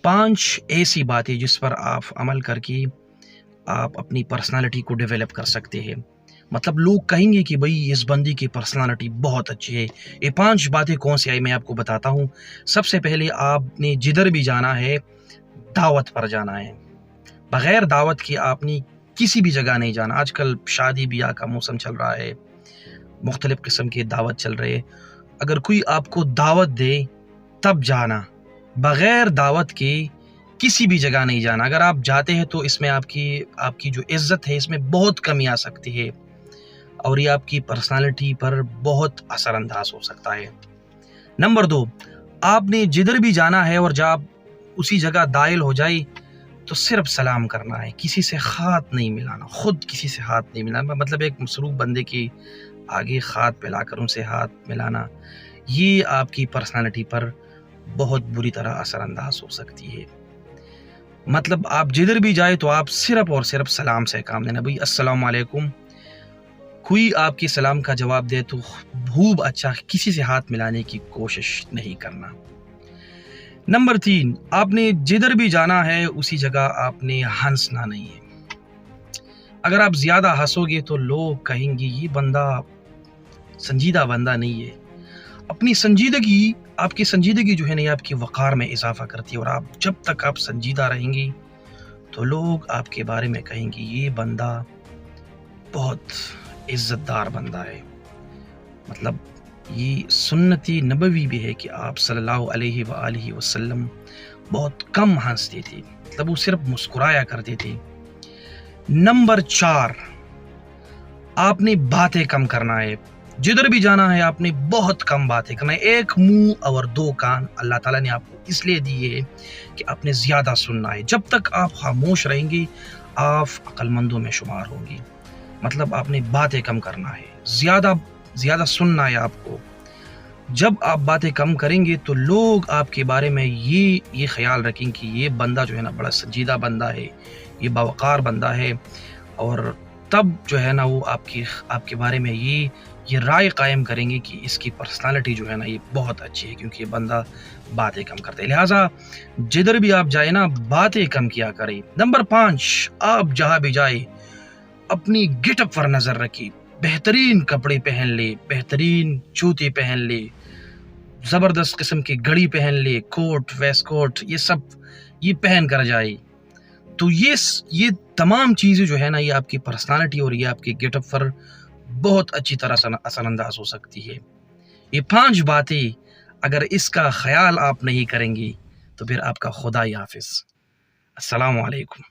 5 ایسی باتیں جس پر آپ عمل کر کے آپ اپنی پرسنالٹی کو ڈیولپ کر سکتے ہیں. مطلب لوگ کہیں گے کہ بھئی اس بندی کی پرسنالٹی بہت اچھی ہے. یہ 5 باتیں کون سی آئی میں آپ کو بتاتا ہوں. سب سے پہلے آپ نے جدھر بھی جانا ہے دعوت پر جانا ہے. بغیر دعوت کی آپ نے کسی بھی جگہ نہیں جانا. آج کل شادی بیاہ کا موسم چل رہا ہے، مختلف قسم کے دعوت چل رہے. اگر کوئی آپ کو دعوت دے تب جانا، بغیر دعوت کے کسی بھی جگہ نہیں جانا. اگر آپ جاتے ہیں تو اس میں آپ کی جو عزت ہے اس میں بہت کمی آ سکتی ہے اور یہ آپ کی پرسنالٹی پر بہت اثر انداز ہو سکتا ہے. نمبر 2، آپ نے جدھر بھی جانا ہے اور جب آپ اسی جگہ داخل ہو جائے تو صرف سلام کرنا ہے، کسی سے ہاتھ نہیں ملانا، خود کسی سے ہاتھ نہیں ملانا. مطلب ایک مصروف بندے کے آگے ہاتھ پھیلا کر ان سے ہاتھ ملانا، یہ آپ کی پرسنالٹی پر بہت بری طرح اثر انداز ہو سکتی ہے. مطلب آپ جدھر بھی جائے تو آپ صرف اور صرف سلام سے کام لینا. بھئی السلام علیکم، کوئی آپ کی سلام کا جواب دے تو خوب اچھا، کسی سے ہاتھ ملانے کی کوشش نہیں کرنا. نمبر 3، آپ نے جدھر بھی جانا ہے اسی جگہ آپ نے ہنسنا نہیں ہے. اگر آپ زیادہ ہنسو گے تو لوگ کہیں گے یہ بندہ سنجیدہ بندہ نہیں ہے. آپ کی سنجیدگی جو ہے نا یہ آپ کی وقار میں اضافہ کرتی ہے، اور آپ جب تک آپ سنجیدہ رہیں گے تو لوگ آپ کے بارے میں کہیں گے یہ بندہ بہت عزت دار بندہ ہے. مطلب یہ سنتی نبوی بھی ہے کہ آپ صلی اللہ علیہ وآلہ وسلم بہت کم ہنستے تھے، مطلب وہ صرف مسکرایا کرتے تھے. نمبر 4، آپ نے باتیں کم کرنا ہے. جدھر بھی جانا ہے آپ نے بہت کم باتیں کرنا ہے. 1 منہ اور 2 کان اللہ تعالیٰ نے آپ کو اس لیے دیے کہ آپ نے زیادہ سننا ہے. جب تک آپ خاموش رہیں گے آپ عقل مندوں میں شمار ہوں گے. مطلب آپ نے باتیں کم کرنا ہے، زیادہ سننا ہے آپ کو. جب آپ باتیں کم کریں گے تو لوگ آپ کے بارے میں یہ خیال رکھیں کہ یہ بندہ جو ہے نا بڑا سنجیدہ بندہ ہے، یہ باوقار بندہ ہے، اور تب جو ہے نا وہ آپ کے بارے میں یہ رائے قائم کریں گے کہ اس کی پرسنالٹی جو ہے نا یہ بہت اچھی ہے کیونکہ یہ بندہ باتیں کم کرتا ہے. لہٰذا جدھر بھی آپ جائیں نا باتیں کم کیا کریں. نمبر 5، آپ جہاں بھی جائیں اپنی گیٹ اپ پر نظر رکھیں. بہترین کپڑے پہن لے، بہترین جوتے پہن لے، زبردست قسم کی گھڑی پہن لے، کوٹ ویسٹ کوٹ یہ پہن کر جائے. تو یہ تمام چیزیں جو ہے نا یہ آپ کی پرسنالٹی اور یہ آپ کے گیٹ اپ پر بہت اچھی طرح سے اثر انداز ہو سکتی ہے. یہ 5 باتیں اگر اس کا خیال آپ نہیں کریں گی تو پھر آپ کا خدا ہی حافظ. السلام علیکم.